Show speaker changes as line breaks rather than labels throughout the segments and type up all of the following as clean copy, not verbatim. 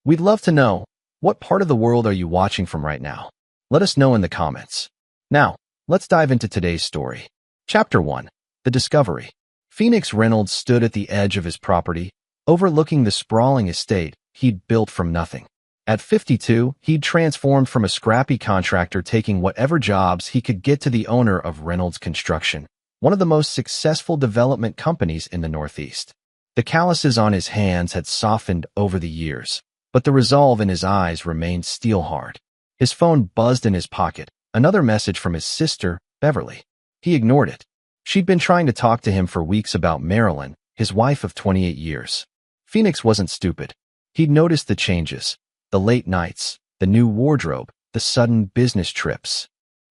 We'd love to know, what part of the world are you watching from right now? Let us know in the comments. Now, let's dive into today's story. Chapter 1. The Discovery. Phoenix Reynolds stood at the edge of his property, overlooking the sprawling estate he'd built from nothing. At 52, he'd transformed from a scrappy contractor taking whatever jobs he could get to the owner of Reynolds Construction, one of the most successful development companies in the Northeast. The calluses on his hands had softened over the years, but the resolve in his eyes remained steel-hard. His phone buzzed in his pocket, another message from his sister, Beverly. He ignored it. She'd been trying to talk to him for weeks about Marilyn, his wife of 28 years. Phoenix wasn't stupid. He'd noticed the changes, the late nights, the new wardrobe, the sudden business trips.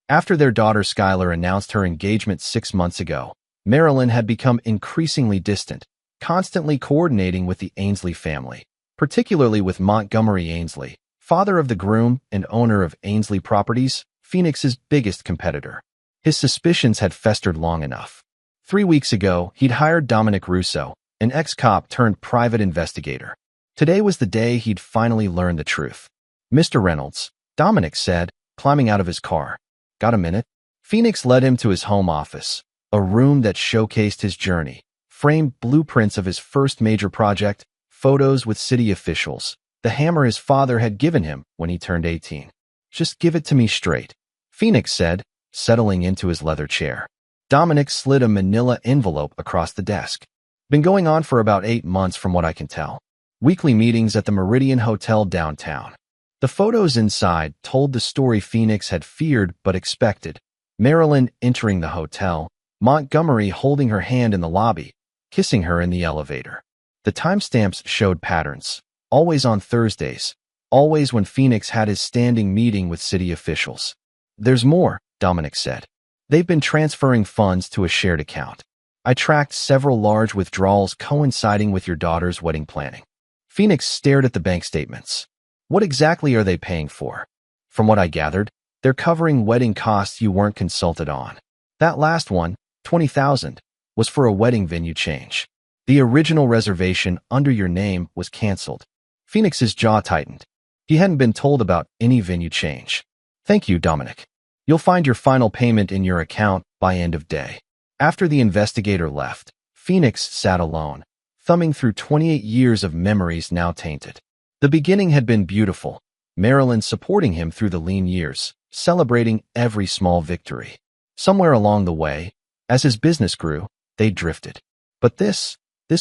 After their daughter Skylar announced her engagement 6 months ago, Marilyn had become increasingly distant, constantly coordinating with the Ainsley family, particularly with Montgomery Ainsley, father of the groom and owner of Ainsley Properties, Phoenix's biggest competitor. His suspicions had festered long enough. 3 weeks ago, he'd hired Dominic Russo, an ex-cop turned private investigator. Today was the day he'd finally learned the truth. "Mr. Reynolds," Dominic said, climbing out of his car. "Got a minute?" Phoenix led him to his home office, a room that showcased his journey, framed blueprints of his first major project, photos with city officials, the hammer his father had given him when he turned 18. "Just give it to me straight," Phoenix said, settling into his leather chair. Dominic slid a manila envelope across the desk. "Been going on for about 8 months from what I can tell. Weekly meetings at the Meridian Hotel downtown." The photos inside told the story Phoenix had feared but expected. Marilyn entering the hotel, Montgomery holding her hand in the lobby, kissing her in the elevator. The timestamps showed patterns, always on Thursdays, always when Phoenix had his standing meeting with city officials. "There's more," Dominic said. "They've been transferring funds to a shared account. I tracked several large withdrawals coinciding with your daughter's wedding planning." Phoenix stared at the bank statements. "What exactly are they paying for?" "From what I gathered, they're covering wedding costs you weren't consulted on. That last one, $20,000, was for a wedding venue change. The original reservation under your name was canceled." Phoenix's jaw tightened. He hadn't been told about any venue change. "Thank you, Dominic. You'll find your final payment in your account by end of day." After the investigator left, Phoenix sat alone, thumbing through 28 years of memories now tainted. The beginning had been beautiful, Marilyn supporting him through the lean years, celebrating every small victory. Somewhere along the way, as his business grew, they drifted. But this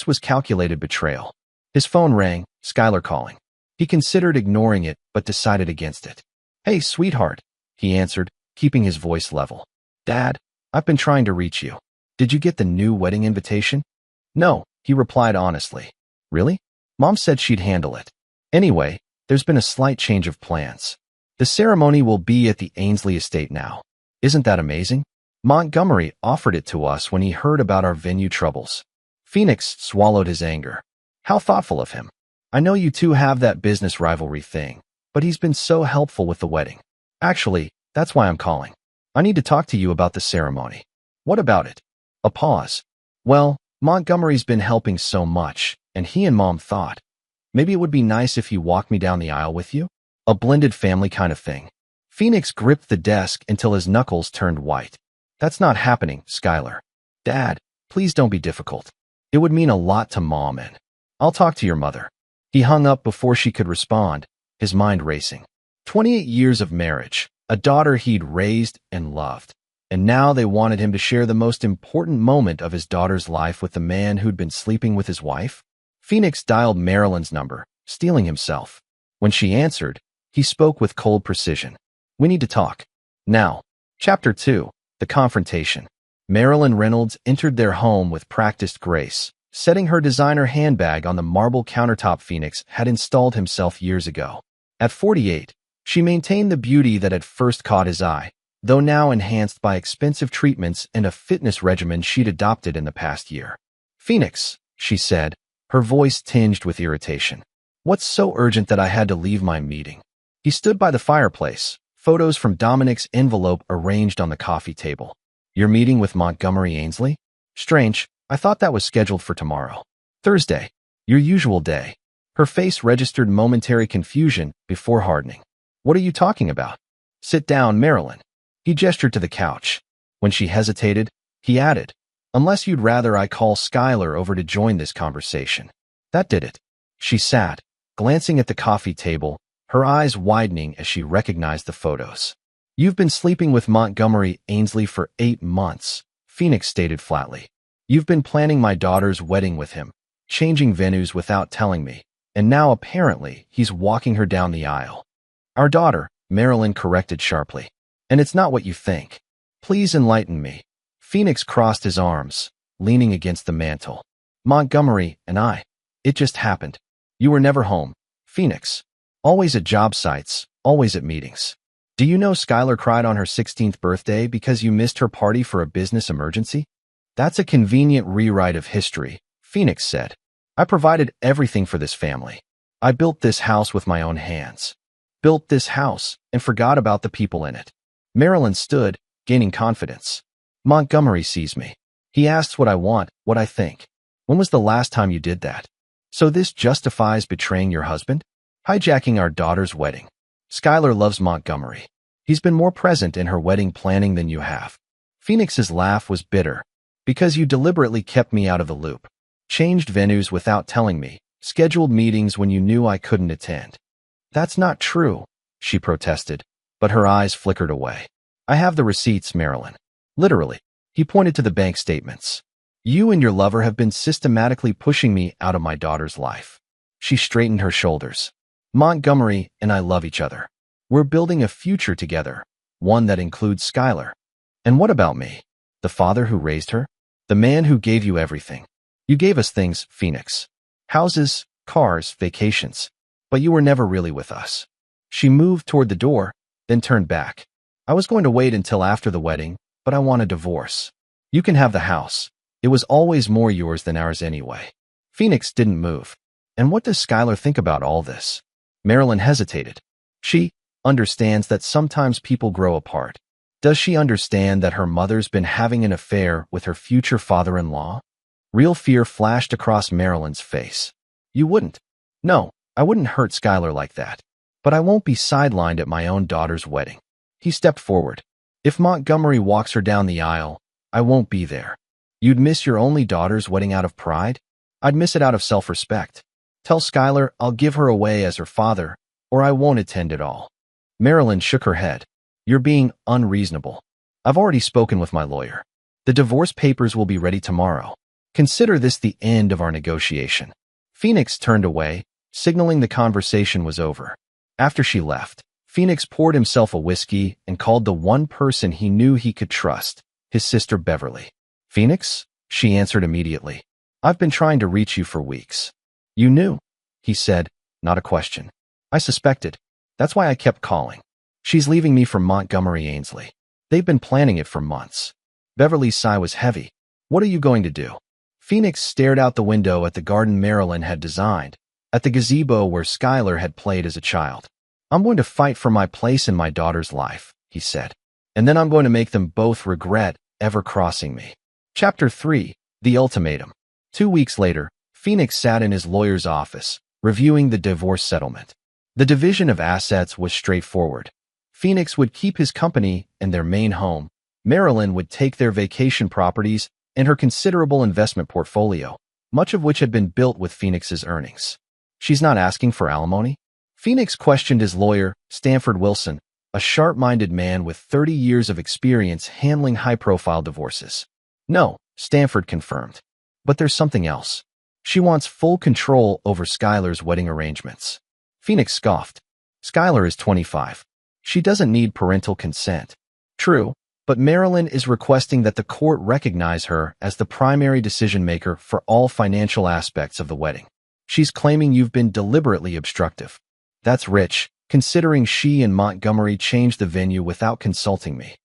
was calculated betrayal. His phone rang, Skylar calling. He considered ignoring it, but decided against it. "Hey, sweetheart," he answered, keeping his voice level. "Dad, I've been trying to reach you. Did you get the new wedding invitation?" "No," he replied honestly. "Really? Mom said she'd handle it. Anyway, there's been a slight change of plans. The ceremony will be at the Ainsley estate now. Isn't that amazing? Montgomery offered it to us when he heard about our venue troubles." Phoenix swallowed his anger. How thoughtful of him. "I know you two have that business rivalry thing, but he's been so helpful with the wedding. Actually, that's why I'm calling. I need to talk to you about the ceremony." "What about it?" A pause. "Well, Montgomery's been helping so much, and he and Mom thought, maybe it would be nice if he walked me down the aisle with you? A blended family kind of thing." Phoenix gripped the desk until his knuckles turned white. "That's not happening, Skylar." "Dad, please don't be difficult. It would mean a lot to Mom and I'll talk to your mother." He hung up before she could respond, his mind racing. 28 years of marriage, a daughter he'd raised and loved. And now they wanted him to share the most important moment of his daughter's life with the man who'd been sleeping with his wife? Phoenix dialed Marilyn's number, steeling himself. When she answered, he spoke with cold precision. "We need to talk. Now." Chapter 2. The Confrontation. Marilyn Reynolds entered their home with practiced grace, setting her designer handbag on the marble countertop Phoenix had installed himself years ago. At 48, she maintained the beauty that had first caught his eye, though now enhanced by expensive treatments and a fitness regimen she'd adopted in the past year. "Phoenix," she said, her voice tinged with irritation. "What's so urgent that I had to leave my meeting?" He stood by the fireplace, photos from Dominic's envelope arranged on the coffee table. "Your meeting with Montgomery Ainsley? Strange, I thought that was scheduled for tomorrow." "Thursday. Your usual day." Her face registered momentary confusion before hardening. What are you talking about? Sit down, Marilyn. He gestured to the couch. When she hesitated, he added, unless you'd rather I call Skylar over to join this conversation. That did it. She sat, glancing at the coffee table, her eyes widening as she recognized the photos. You've been sleeping with Montgomery Ainsley for 8 months, Phoenix stated flatly. You've been planning my daughter's wedding with him, changing venues without telling me, and now apparently he's walking her down the aisle. Our daughter, Marilyn corrected sharply. And it's not what you think. Please enlighten me. Phoenix crossed his arms, leaning against the mantel. Montgomery and I. It just happened. You were never home, Phoenix. Always at job sites, always at meetings. Do you know Skylar cried on her 16th birthday because you missed her party for a business emergency? That's a convenient rewrite of history, Phoenix said. I provided everything for this family. I built this house with my own hands. Built this house and forgot about the people in it. Marilyn stood, gaining confidence. Montgomery sees me. He asks what I want, what I think. When was the last time you did that? So this justifies betraying your husband? Hijacking our daughter's wedding. Skylar loves Montgomery. He's been more present in her wedding planning than you have. Phoenix's laugh was bitter. Because you deliberately kept me out of the loop. Changed venues without telling me. Scheduled meetings when you knew I couldn't attend. That's not true, she protested, but her eyes flickered away. I have the receipts, Marilyn. Literally. He pointed to the bank statements. You and your lover have been systematically pushing me out of my daughter's life. She straightened her shoulders. Montgomery and I love each other. We're building a future together, one that includes Skylar. And what about me? The father who raised her? The man who gave you everything. You gave us things, Phoenix. Houses, cars, vacations. But you were never really with us. She moved toward the door, then turned back. I was going to wait until after the wedding, but I want a divorce. You can have the house. It was always more yours than ours anyway. Phoenix didn't move. And what does Skylar think about all this? Marilyn hesitated. She understands that sometimes people grow apart. Does she understand that her mother's been having an affair with her future father-in-law? Real fear flashed across Marilyn's face. You wouldn't. No, I wouldn't hurt Skylar like that. But I won't be sidelined at my own daughter's wedding. He stepped forward. If Montgomery walks her down the aisle, I won't be there. You'd miss your only daughter's wedding out of pride? I'd miss it out of self-respect. Tell Skylar I'll give her away as her father, or I won't attend at all. Marilyn shook her head. You're being unreasonable. I've already spoken with my lawyer. The divorce papers will be ready tomorrow. Consider this the end of our negotiation. Phoenix turned away, signaling the conversation was over. After she left, Phoenix poured himself a whiskey and called the one person he knew he could trust, his sister Beverly. Phoenix? She answered immediately. I've been trying to reach you for weeks. You knew, he said, not a question. I suspected. That's why I kept calling. She's leaving me for Montgomery Ainsley. They've been planning it for months. Beverly's sigh was heavy. What are you going to do? Phoenix stared out the window at the garden Marilyn had designed, at the gazebo where Skylar had played as a child. I'm going to fight for my place in my daughter's life, he said. And then I'm going to make them both regret ever crossing me. Chapter 3. The Ultimatum. 2 weeks later, Phoenix sat in his lawyer's office, reviewing the divorce settlement. The division of assets was straightforward. Phoenix would keep his company and their main home. Marilyn would take their vacation properties and her considerable investment portfolio, much of which had been built with Phoenix's earnings. She's not asking for alimony? Phoenix questioned his lawyer, Stanford Wilson, a sharp-minded man with 30 years of experience handling high-profile divorces. No, Stanford confirmed. But there's something else. She wants full control over Skylar's wedding arrangements. Phoenix scoffed. Skylar is 25. She doesn't need parental consent. True, but Marilyn is requesting that the court recognize her as the primary decision-maker for all financial aspects of the wedding. She's claiming you've been deliberately obstructive. That's rich, considering she and Montgomery changed the venue without consulting me.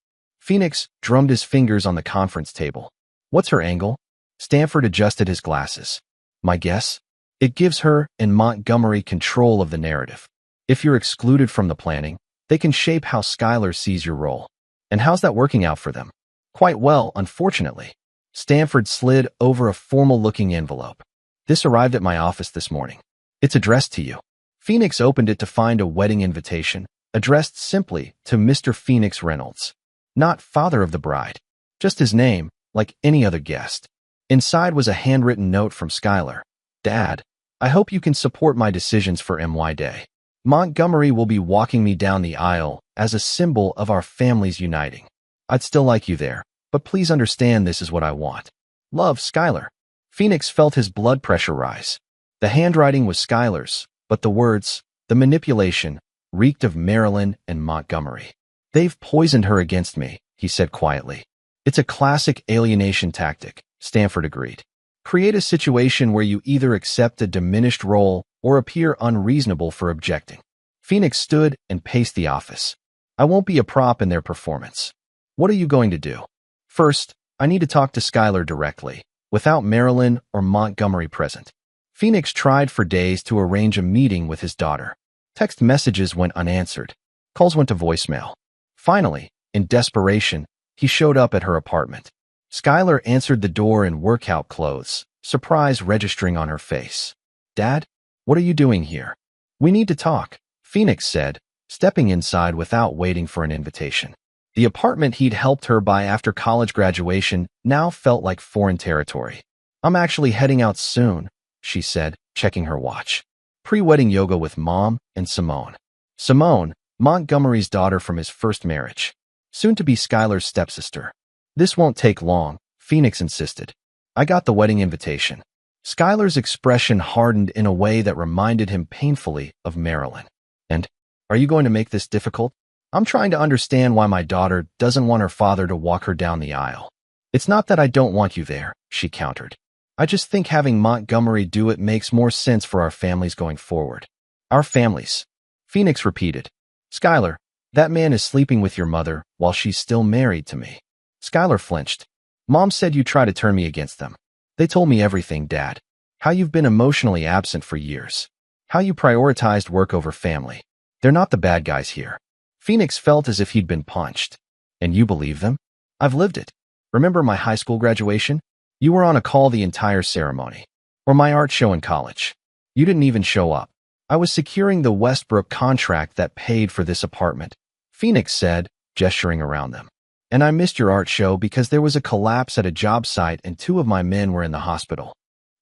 Phoenix drummed his fingers on the conference table. What's her angle? Stanford adjusted his glasses. My guess? It gives her and Montgomery control of the narrative. If you're excluded from the planning, they can shape how Skylar sees your role. And how's that working out for them? Quite well, unfortunately. Stanford slid over a formal-looking envelope. This arrived at my office this morning. It's addressed to you. Phoenix opened it to find a wedding invitation, addressed simply to Mr. Phoenix Reynolds. Not father of the bride. Just his name, like any other guest. Inside was a handwritten note from Skylar. Dad, I hope you can support my decisions for MY Day. Montgomery will be walking me down the aisle as a symbol of our families uniting. I'd still like you there, but please understand this is what I want. Love, Skylar. Phoenix felt his blood pressure rise. The handwriting was Skylar's, but the words, the manipulation, reeked of Marilyn and Montgomery. They've poisoned her against me, he said quietly. It's a classic alienation tactic, Stanford agreed. Create a situation where you either accept a diminished role or appear unreasonable for objecting. Phoenix stood and paced the office. I won't be a prop in their performance. What are you going to do? First, I need to talk to Skylar directly, without Marilyn or Montgomery present. Phoenix tried for days to arrange a meeting with his daughter. Text messages went unanswered. Calls went to voicemail. Finally, in desperation, he showed up at her apartment. Skylar answered the door in workout clothes, surprise registering on her face. Dad, what are you doing here? We need to talk, Phoenix said, stepping inside without waiting for an invitation. The apartment he'd helped her buy after college graduation now felt like foreign territory. I'm actually heading out soon, she said, checking her watch. Pre-wedding yoga with Mom and Simone. Simone, Montgomery's daughter from his first marriage. Soon to be Skylar's stepsister. This won't take long, Phoenix insisted. I got the wedding invitation. Skylar's expression hardened in a way that reminded him painfully of Marilyn. And, are you going to make this difficult? I'm trying to understand why my daughter doesn't want her father to walk her down the aisle. It's not that I don't want you there, she countered. I just think having Montgomery do it makes more sense for our families going forward. Our families. Phoenix repeated. Skylar, that man is sleeping with your mother while she's still married to me. Skylar flinched. Mom said you try to turn me against them. They told me everything, Dad. How you've been emotionally absent for years. How you prioritized work over family. They're not the bad guys here. Phoenix felt as if he'd been punched. And you believe them? I've lived it. Remember my high school graduation? You were on a call the entire ceremony. Or my art show in college. You didn't even show up. I was securing the Westbrook contract that paid for this apartment, Phoenix said, gesturing around them. And I missed your art show because there was a collapse at a job site and 2 of my men were in the hospital.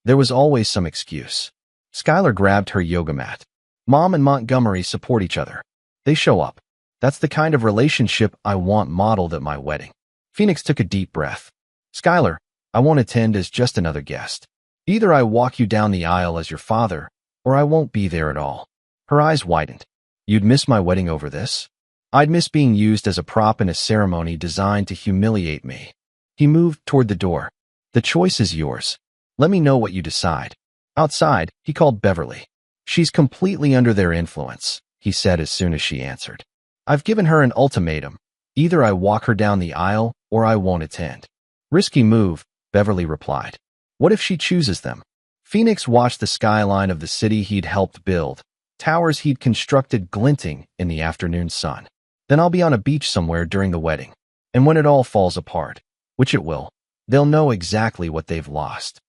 There was always some excuse. Skylar grabbed her yoga mat. Mom and Montgomery support each other. They show up. That's the kind of relationship I want modeled at my wedding. Phoenix took a deep breath. Skylar, I won't attend as just another guest. Either I walk you down the aisle as your father, or I won't be there at all. Her eyes widened. You'd miss my wedding over this? I'd miss being used as a prop in a ceremony designed to humiliate me. He moved toward the door. The choice is yours. Let me know what you decide. Outside, he called Beverly. She's completely under their influence, he said as soon as she answered. I've given her an ultimatum. Either I walk her down the aisle or I won't attend. Risky move, Beverly replied. What if she chooses them? Phoenix watched the skyline of the city he'd helped build, towers he'd constructed glinting in the afternoon sun. Then I'll be on a beach somewhere during the wedding. And when it all falls apart, which it will, they'll know exactly what they've lost.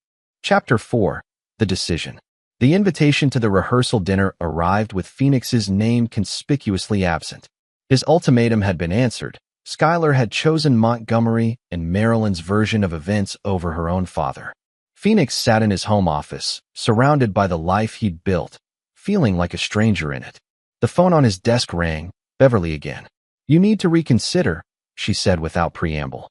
Chapter 4. The Decision. The invitation to the rehearsal dinner arrived with Phoenix's name conspicuously absent. His ultimatum had been answered. Skylar had chosen Montgomery and Marilyn's version of events over her own father. Phoenix sat in his home office, surrounded by the life he'd built, feeling like a stranger in it. The phone on his desk rang, Beverly again. You need to reconsider, she said without preamble.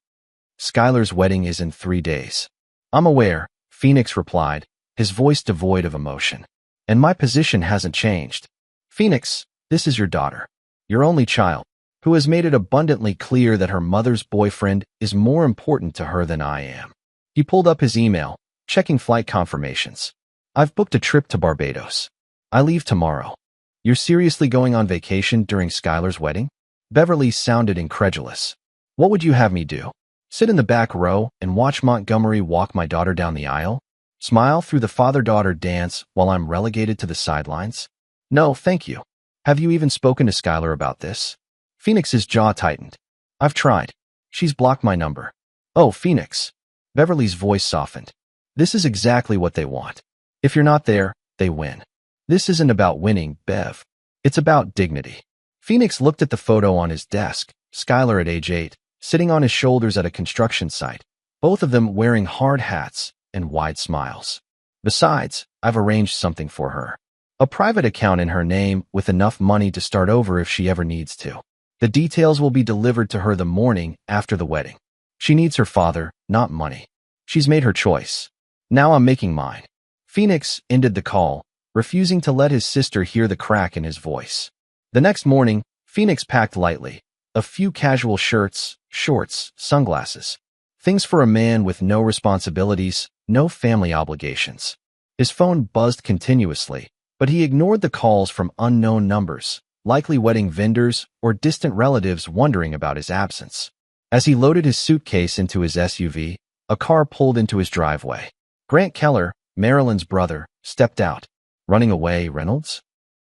Skylar's wedding is in 3 days. I'm aware, Phoenix replied, his voice devoid of emotion. And my position hasn't changed. Phoenix, this is your daughter. Your only child, who has made it abundantly clear that her mother's boyfriend is more important to her than I am. He pulled up his email, checking flight confirmations. I've booked a trip to Barbados. I leave tomorrow. You're seriously going on vacation during Skylar's wedding? Beverly sounded incredulous. What would you have me do? Sit in the back row and watch Montgomery walk my daughter down the aisle? Smile through the father-daughter dance while I'm relegated to the sidelines? No, thank you. Have you even spoken to Skylar about this? Phoenix's jaw tightened. I've tried. She's blocked my number. Oh, Phoenix. Beverly's voice softened. This is exactly what they want. If you're not there, they win. This isn't about winning, Bev. It's about dignity. Phoenix looked at the photo on his desk, Skylar at age 8, sitting on his shoulders at a construction site, both of them wearing hard hats and wide smiles. Besides, I've arranged something for her. A private account in her name with enough money to start over if she ever needs to. The details will be delivered to her the morning after the wedding. She needs her father, not money. She's made her choice. Now I'm making mine. Phoenix ended the call, refusing to let his sister hear the crack in his voice. The next morning, Phoenix packed lightly. A few casual shirts, shorts, sunglasses. Things for a man with no responsibilities, no family obligations. His phone buzzed continuously, but he ignored the calls from unknown numbers, likely wedding vendors or distant relatives wondering about his absence. As he loaded his suitcase into his SUV, a car pulled into his driveway. Grant Keller, Marilyn's brother, stepped out. Running away, Reynolds?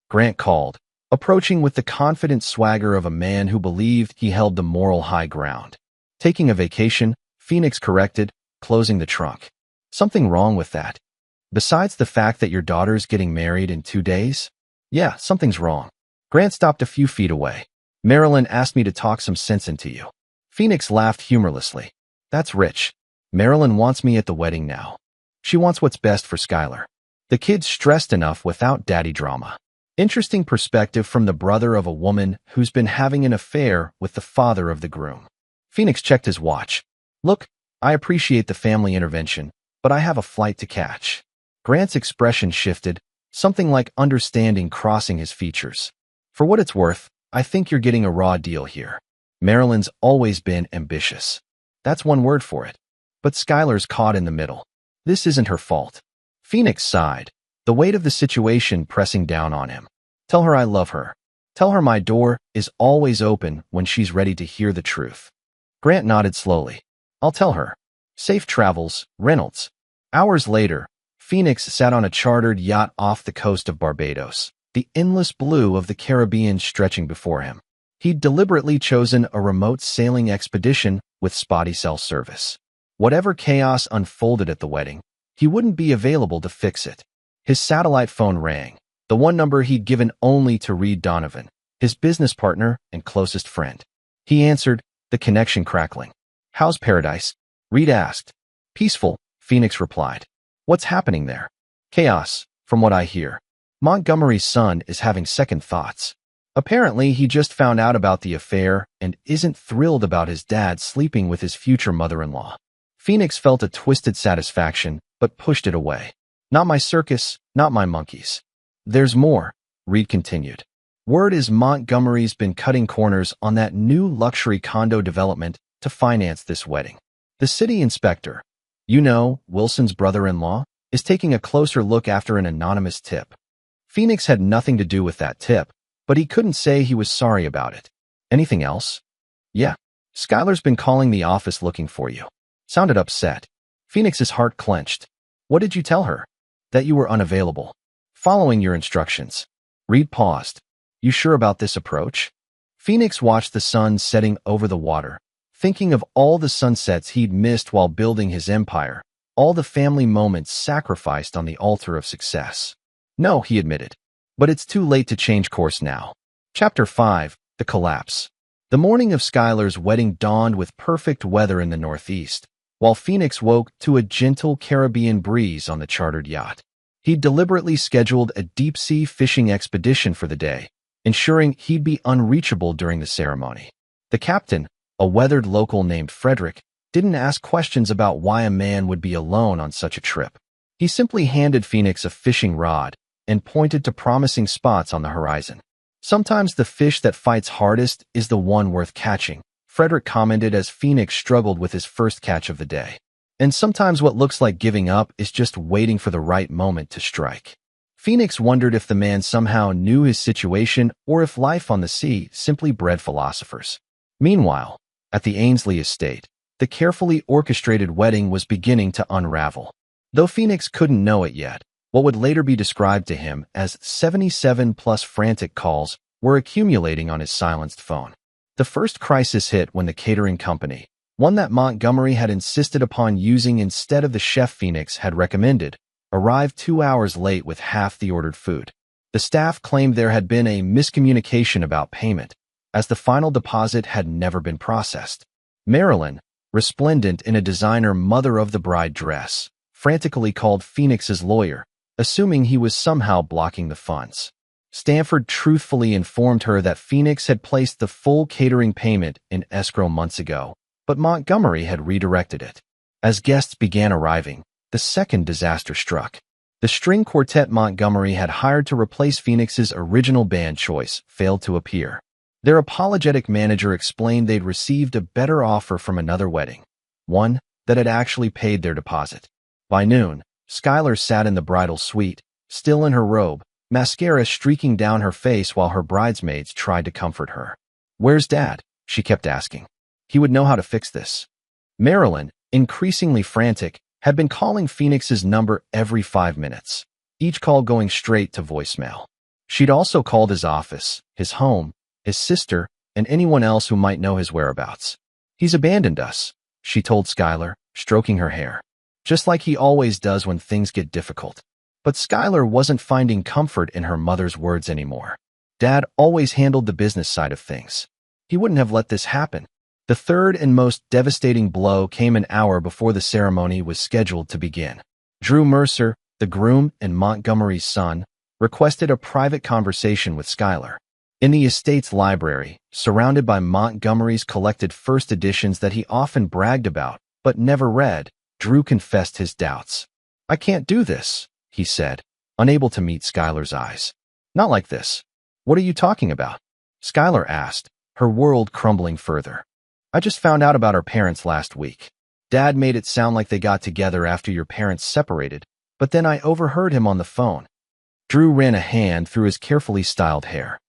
Grant called, approaching with the confident swagger of a man who believed he held the moral high ground. Taking a vacation, Phoenix corrected, closing the trunk. Something wrong with that? Besides the fact that your daughter's getting married in 2 days? Yeah, something's wrong. Grant stopped a few feet away. Marilyn asked me to talk some sense into you. Phoenix laughed humorlessly. That's rich. Marilyn wants me at the wedding now. She wants what's best for Skylar. The kid's stressed enough without daddy drama. Interesting perspective from the brother of a woman who's been having an affair with the father of the groom. Phoenix checked his watch. Look, I appreciate the family intervention, but I have a flight to catch. Grant's expression shifted, something like understanding crossing his features. For what it's worth, I think you're getting a raw deal here. Marilyn's always been ambitious. That's one word for it. But Skylar's caught in the middle. This isn't her fault. Phoenix sighed, the weight of the situation pressing down on him. Tell her I love her. Tell her my door is always open when she's ready to hear the truth. Grant nodded slowly. I'll tell her. Safe travels, Reynolds. Hours later, Phoenix sat on a chartered yacht off the coast of Barbados, the endless blue of the Caribbean stretching before him. He'd deliberately chosen a remote sailing expedition with spotty cell service. Whatever chaos unfolded at the wedding, he wouldn't be available to fix it. His satellite phone rang, the one number he'd given only to Reed Donovan, his business partner and closest friend. He answered, the connection crackling. How's paradise? Reed asked. Peaceful, Phoenix replied. What's happening there? Chaos, from what I hear. Montgomery's son is having second thoughts. Apparently, he just found out about the affair and isn't thrilled about his dad sleeping with his future mother-in-law. Phoenix felt a twisted satisfaction, but pushed it away. Not my circus, not my monkeys. There's more, Reed continued. Word is Montgomery's been cutting corners on that new luxury condo development to finance this wedding. The city inspector, you know, Wilson's brother-in-law, is taking a closer look after an anonymous tip. Phoenix had nothing to do with that tip, but he couldn't say he was sorry about it. Anything else? Yeah. Skylar's been calling the office looking for you. Sounded upset. Phoenix's heart clenched. What did you tell her? That you were unavailable. Following your instructions. Reed paused. You sure about this approach? Phoenix watched the sun setting over the water, thinking of all the sunsets he'd missed while building his empire, all the family moments sacrificed on the altar of success. No, he admitted. But it's too late to change course now. Chapter 5, The Collapse. The morning of Skylar's wedding dawned with perfect weather in the northeast, while Phoenix woke to a gentle Caribbean breeze on the chartered yacht. He'd deliberately scheduled a deep-sea fishing expedition for the day, ensuring he'd be unreachable during the ceremony. The captain, a weathered local named Frederick, didn't ask questions about why a man would be alone on such a trip. He simply handed Phoenix a fishing rod and pointed to promising spots on the horizon. Sometimes the fish that fights hardest is the one worth catching, Frederick commented as Phoenix struggled with his first catch of the day. And sometimes what looks like giving up is just waiting for the right moment to strike. Phoenix wondered if the man somehow knew his situation or if life on the sea simply bred philosophers. Meanwhile, at the Ainsley estate, the carefully orchestrated wedding was beginning to unravel. Though Phoenix couldn't know it yet, what would later be described to him as 77-plus frantic calls were accumulating on his silenced phone. The first crisis hit when the catering company, one that Montgomery had insisted upon using instead of the chef Phoenix had recommended, arrived 2 hours late with half the ordered food. The staff claimed there had been a miscommunication about payment, as the final deposit had never been processed. Marilyn, resplendent in a designer mother-of-the-bride dress, frantically called Phoenix's lawyer, assuming he was somehow blocking the funds. Stanford truthfully informed her that Phoenix had placed the full catering payment in escrow months ago, but Montgomery had redirected it. As guests began arriving, the second disaster struck. The string quartet Montgomery had hired to replace Phoenix's original band choice failed to appear. Their apologetic manager explained they'd received a better offer from another wedding, one that had actually paid their deposit. By noon, Skylar sat in the bridal suite, still in her robe, mascara streaking down her face while her bridesmaids tried to comfort her. "Where's Dad?" she kept asking. "He would know how to fix this." Marilyn, increasingly frantic, had been calling Phoenix's number every 5 minutes, each call going straight to voicemail. She'd also called his office, his home, his sister, and anyone else who might know his whereabouts. "He's abandoned us," she told Skylar, stroking her hair. "Just like he always does when things get difficult." But Skylar wasn't finding comfort in her mother's words anymore. Dad always handled the business side of things. He wouldn't have let this happen. The third and most devastating blow came an hour before the ceremony was scheduled to begin. Drew Mercer, the groom and Montgomery's son, requested a private conversation with Skylar. In the estate's library, surrounded by Montgomery's collected first editions that he often bragged about but never read, Drew confessed his doubts. "I can't do this," he said, unable to meet Skylar's eyes. "Not like this." "What are you talking about?" Skylar asked, her world crumbling further. "I just found out about our parents last week. Dad made it sound like they got together after your parents separated, but then I overheard him on the phone." Drew ran a hand through his carefully styled hair.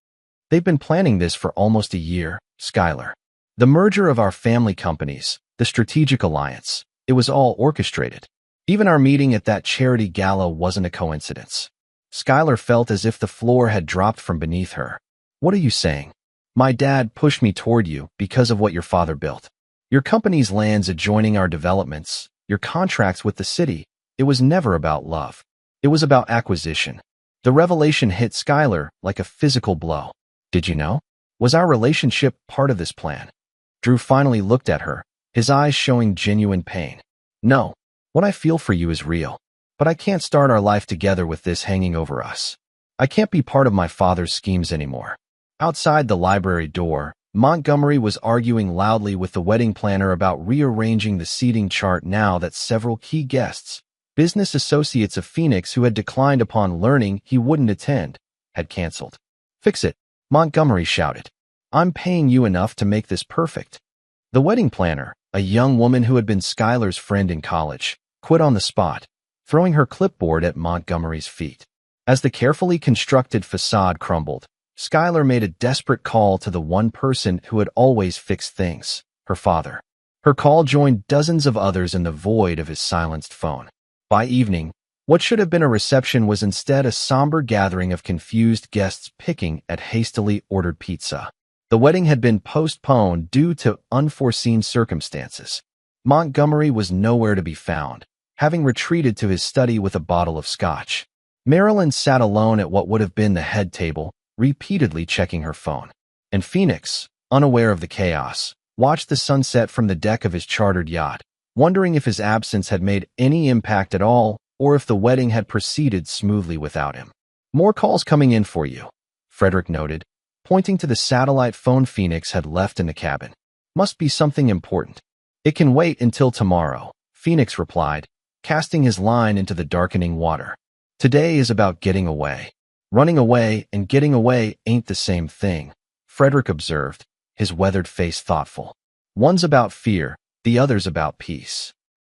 "They've been planning this for almost a year, Skylar. The merger of our family companies, the strategic alliance, it was all orchestrated. Even our meeting at that charity gala wasn't a coincidence." Skylar felt as if the floor had dropped from beneath her. "What are you saying?" "My dad pushed me toward you because of what your father built. Your company's lands adjoining our developments, your contracts with the city. It was never about love. It was about acquisition." The revelation hit Skylar like a physical blow. "Did you know? Was our relationship part of this plan?" Drew finally looked at her, his eyes showing genuine pain. "No. What I feel for you is real. But I can't start our life together with this hanging over us. I can't be part of my father's schemes anymore." Outside the library door, Montgomery was arguing loudly with the wedding planner about rearranging the seating chart now that several key guests, business associates of Phoenix who had declined upon learning he wouldn't attend, had canceled. "Fix it," Montgomery shouted. "I'm paying you enough to make this perfect." The wedding planner, a young woman who had been Skylar's friend in college, quit on the spot, throwing her clipboard at Montgomery's feet. As the carefully constructed facade crumbled, Skylar made a desperate call to the one person who had always fixed things, her father. Her call joined dozens of others in the void of his silenced phone. By evening, what should have been a reception was instead a somber gathering of confused guests picking at hastily ordered pizza. The wedding had been postponed due to unforeseen circumstances. Montgomery was nowhere to be found, having retreated to his study with a bottle of scotch. Marilyn sat alone at what would have been the head table, repeatedly checking her phone. And Phoenix, unaware of the chaos, watched the sunset from the deck of his chartered yacht, wondering if his absence had made any impact at all or if the wedding had proceeded smoothly without him. "More calls coming in for you," Frederick noted, pointing to the satellite phone Phoenix had left in the cabin. "Must be something important." "It can wait until tomorrow," Phoenix replied, casting his line into the darkening water. "Today is about getting away." "Running away and getting away ain't the same thing," Frederick observed, his weathered face thoughtful. "One's about fear, the other's about peace."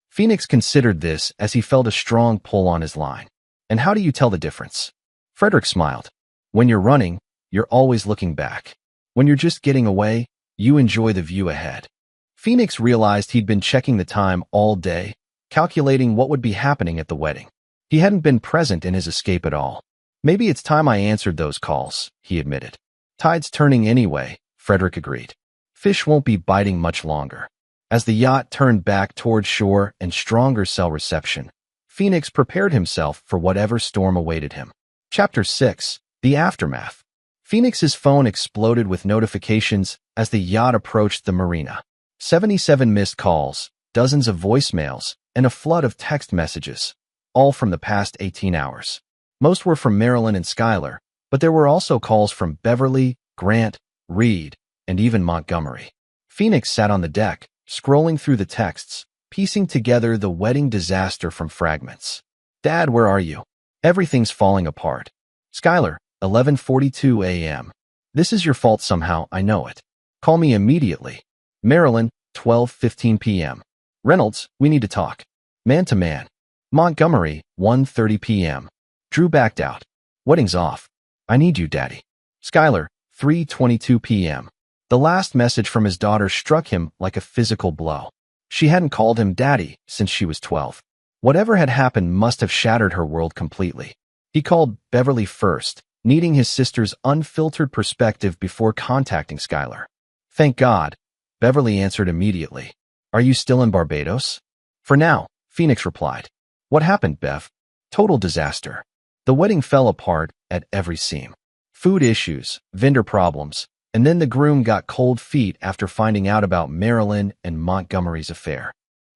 Phoenix considered this as he felt a strong pull on his line. "And how do you tell the difference?" Frederick smiled. "When you're running, you're always looking back. When you're just getting away, you enjoy the view ahead." Phoenix realized he'd been checking the time all day, calculating what would be happening at the wedding. He hadn't been present in his escape at all. "Maybe it's time I answered those calls," he admitted. "Tide's turning anyway," Frederick agreed. "Fish won't be biting much longer." As the yacht turned back toward shore and stronger cell reception, Phoenix prepared himself for whatever storm awaited him. Chapter 6. The aftermath. Phoenix's phone exploded with notifications as the yacht approached the marina. 77 missed calls, dozens of voicemails, and a flood of text messages, all from the past 18 hours. Most were from Marilyn and Skylar, but there were also calls from Beverly, Grant, Reed, and even Montgomery. Phoenix sat on the deck, scrolling through the texts, piecing together the wedding disaster from fragments. Dad, where are you? Everything's falling apart. Skylar, 11:42 a.m. This is your fault somehow, I know it. Call me immediately. Marilyn, 12:15 p.m. Reynolds, we need to talk. Man to man. Montgomery, 1:30 p.m. Drew backed out. Wedding's off. I need you, Daddy. Skylar, 3:22 p.m. The last message from his daughter struck him like a physical blow. She hadn't called him Daddy since she was 12. Whatever had happened must have shattered her world completely. He called Beverly first, needing his sister's unfiltered perspective before contacting Skylar. Thank God, Beverly answered immediately. Are you still in Barbados? For now, Phoenix replied. What happened, Bev? Total disaster. The wedding fell apart at every seam. Food issues, vendor problems, and then the groom got cold feet after finding out about Marilyn and Montgomery's affair.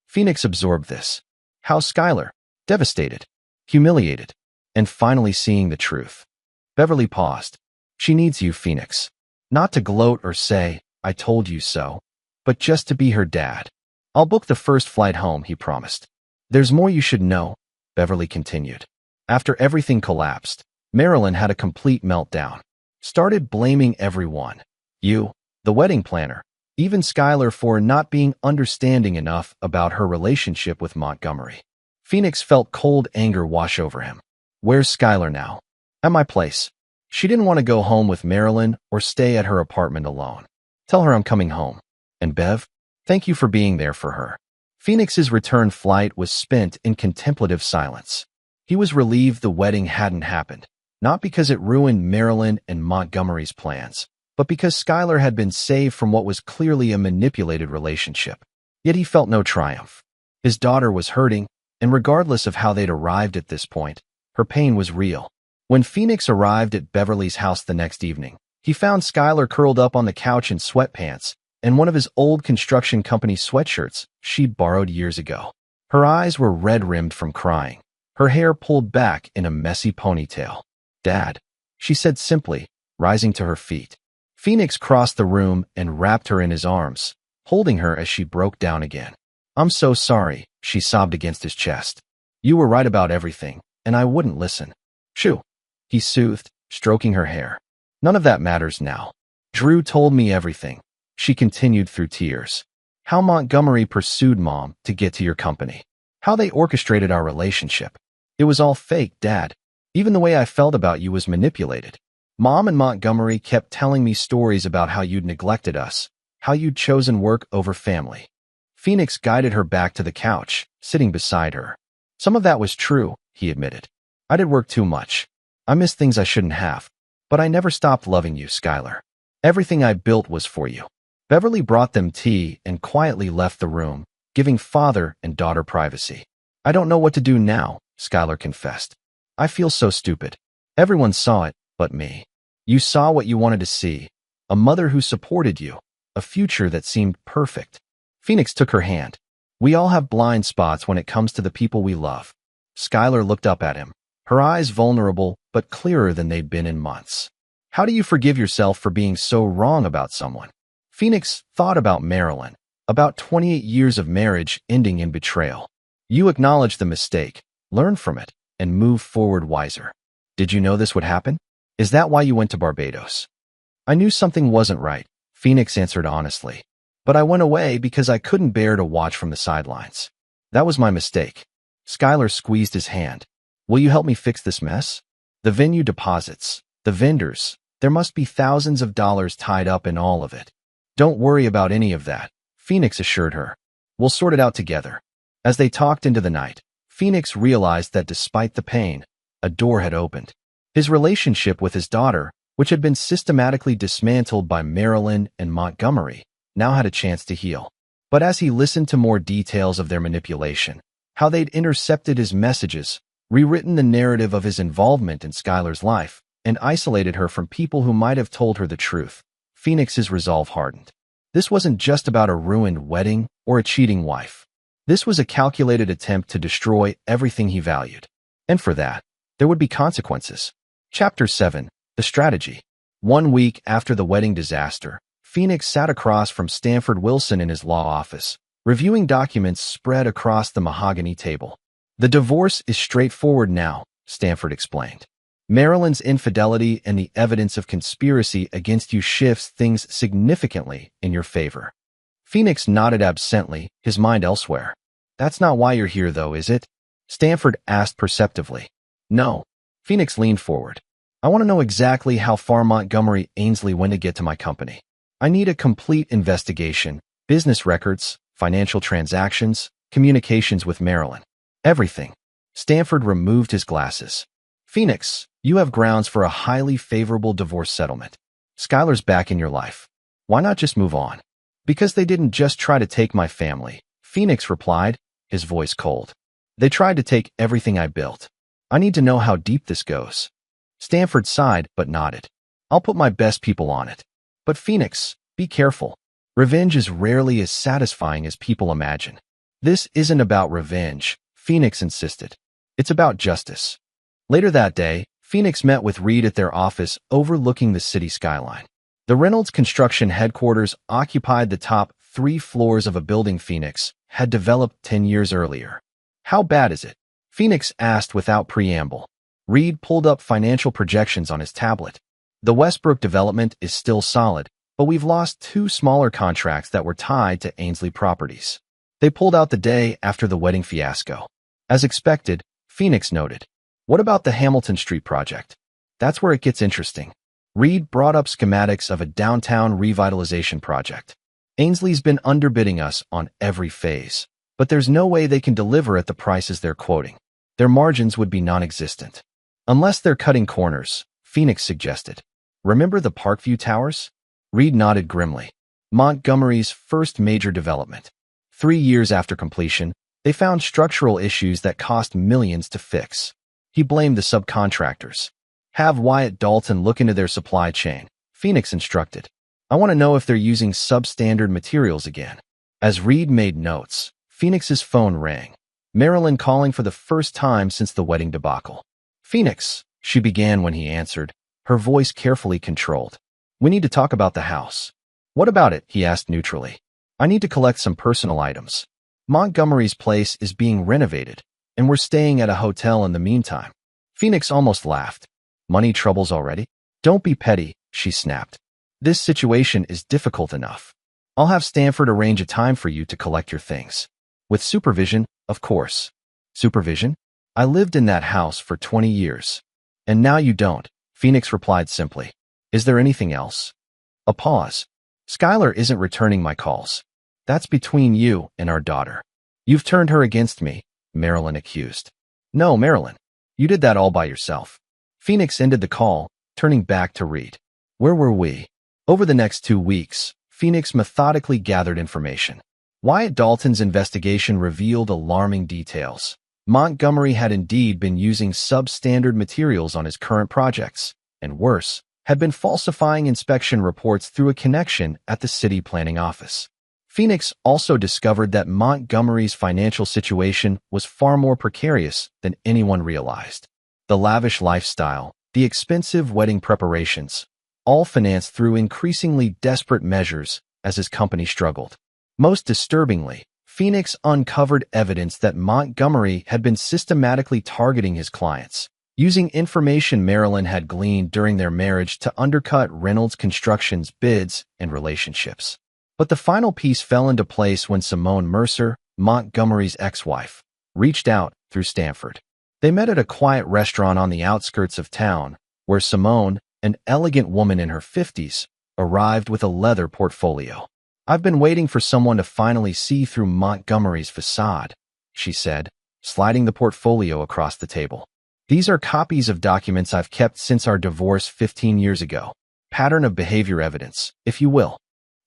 Phoenix absorbed this. How's Skylar? Devastated, humiliated, and finally seeing the truth. Beverly paused. She needs you, Phoenix. Not to gloat or say, I told you so, but just to be her dad. I'll book the first flight home, he promised. There's more you should know, Beverly continued. After everything collapsed, Marilyn had a complete meltdown. Started blaming everyone. You, the wedding planner, even Skylar for not being understanding enough about her relationship with Montgomery. Phoenix felt cold anger wash over him. Where's Skylar now? At my place. She didn't want to go home with Marilyn or stay at her apartment alone. Tell her I'm coming home. And Bev, thank you for being there for her. Phoenix's return flight was spent in contemplative silence. He was relieved the wedding hadn't happened, not because it ruined Marilyn and Montgomery's plans, but because Skylar had been saved from what was clearly a manipulated relationship. Yet he felt no triumph. His daughter was hurting, and regardless of how they'd arrived at this point, her pain was real. When Phoenix arrived at Beverly's house the next evening, he found Skylar curled up on the couch in sweatpants and one of his old construction company sweatshirts she'd borrowed years ago. Her eyes were red-rimmed from crying, her hair pulled back in a messy ponytail. Dad, she said simply, rising to her feet. Phoenix crossed the room and wrapped her in his arms, holding her as she broke down again. I'm so sorry, she sobbed against his chest. You were right about everything, and I wouldn't listen. Shoo, he soothed, stroking her hair. None of that matters now. Drew told me everything, she continued through tears. How Montgomery pursued Mom to get to your company. How they orchestrated our relationship. It was all fake, Dad. Even the way I felt about you was manipulated. Mom and Montgomery kept telling me stories about how you'd neglected us, how you'd chosen work over family. Phoenix guided her back to the couch, sitting beside her. Some of that was true, he admitted. I did work too much. I missed things I shouldn't have. But I never stopped loving you, Skylar. Everything I built was for you. Beverly brought them tea and quietly left the room, giving father and daughter privacy. I don't know what to do now, Skylar confessed. I feel so stupid. Everyone saw it, but me. You saw what you wanted to see. A mother who supported you. A future that seemed perfect. Phoenix took her hand. We all have blind spots when it comes to the people we love. Skylar looked up at him, her eyes vulnerable but clearer than they'd been in months. How do you forgive yourself for being so wrong about someone? Phoenix thought about Marilyn, about 28 years of marriage ending in betrayal. You acknowledge the mistake, learn from it, and move forward wiser. Did you know this would happen? Is that why you went to Barbados? I knew something wasn't right, Phoenix answered honestly. But I went away because I couldn't bear to watch from the sidelines. That was my mistake. Skylar squeezed his hand. Will you help me fix this mess? The venue deposits, the vendors, there must be thousands of dollars tied up in all of it. Don't worry about any of that, Phoenix assured her. We'll sort it out together. As they talked into the night, Phoenix realized that despite the pain, a door had opened. His relationship with his daughter, which had been systematically dismantled by Marilyn and Montgomery, now had a chance to heal. But as he listened to more details of their manipulation, how they'd intercepted his messages, rewritten the narrative of his involvement in Skylar's life, and isolated her from people who might have told her the truth. Phoenix's resolve hardened. This wasn't just about a ruined wedding or a cheating wife. This was a calculated attempt to destroy everything he valued. And for that, there would be consequences. Chapter 7. The Strategy. 1 week after the wedding disaster, Phoenix sat across from Stanford Wilson in his law office, reviewing documents spread across the mahogany table. The divorce is straightforward now, Stanford explained. Marilyn's infidelity and the evidence of conspiracy against you shifts things significantly in your favor. Phoenix nodded absently, his mind elsewhere. That's not why you're here, though, is it? Stanford asked perceptively. No. Phoenix leaned forward. I want to know exactly how far Montgomery Ainsley went to get to my company. I need a complete investigation, business records, financial transactions, communications with Marilyn. Everything. Stanford removed his glasses. Phoenix, you have grounds for a highly favorable divorce settlement. Skylar's back in your life. Why not just move on? Because they didn't just try to take my family, Phoenix replied, his voice cold. They tried to take everything I built. I need to know how deep this goes. Stanford sighed but nodded. I'll put my best people on it. But Phoenix, be careful. Revenge is rarely as satisfying as people imagine. This isn't about revenge, Phoenix insisted. It's about justice. Later that day, Phoenix met with Reed at their office overlooking the city skyline. The Reynolds construction headquarters occupied the top 3 floors of a building Phoenix had developed 10 years earlier. How bad is it? Phoenix asked without preamble. Reed pulled up financial projections on his tablet. The Westbrook development is still solid, but we've lost 2 smaller contracts that were tied to Ainsley Properties. They pulled out the day after the wedding fiasco. As expected, Phoenix noted. What about the Hamilton Street project? That's where it gets interesting. Reed brought up schematics of a downtown revitalization project. Ainsley's been underbidding us on every phase, but there's no way they can deliver at the prices they're quoting. Their margins would be non-existent. Unless they're cutting corners, Phoenix suggested. Remember the Parkview Towers? Reed nodded grimly. Montgomery's first major development. 3 years after completion, they found structural issues that cost millions to fix. He blamed the subcontractors. Have Wyatt Dalton look into their supply chain, Phoenix instructed. I want to know if they're using substandard materials again. As Reed made notes, Phoenix's phone rang. Marilyn calling for the first time since the wedding debacle. Phoenix, she began when he answered, her voice carefully controlled. We need to talk about the house. What about it? He asked neutrally. I need to collect some personal items. Montgomery's place is being renovated, and we're staying at a hotel in the meantime. Phoenix almost laughed. Money troubles already? Don't be petty, she snapped. This situation is difficult enough. I'll have Stanford arrange a time for you to collect your things. With supervision, of course. Supervision? I lived in that house for 20 years. And now you don't, Phoenix replied simply. Is there anything else? A pause. Skylar isn't returning my calls. That's between you and our daughter. You've turned her against me, Marilyn accused. No, Marilyn. You did that all by yourself. Phoenix ended the call, turning back to Reed. Where were we? Over the next 2 weeks, Phoenix methodically gathered information. Wyatt Dalton's investigation revealed alarming details. Montgomery had indeed been using substandard materials on his current projects, and worse, had been falsifying inspection reports through a connection at the city planning office. Phoenix also discovered that Montgomery's financial situation was far more precarious than anyone realized. The lavish lifestyle, the expensive wedding preparations, all financed through increasingly desperate measures as his company struggled. Most disturbingly, Phoenix uncovered evidence that Montgomery had been systematically targeting his clients, using information Marilyn had gleaned during their marriage to undercut Reynolds Construction's bids and relationships. But the final piece fell into place when Simone Mercer, Montgomery's ex-wife, reached out through Stanford. They met at a quiet restaurant on the outskirts of town, where Simone, an elegant woman in her 50s, arrived with a leather portfolio. I've been waiting for someone to finally see through Montgomery's facade, she said, sliding the portfolio across the table. These are copies of documents I've kept since our divorce 15 years ago. Pattern of behavior evidence, if you will.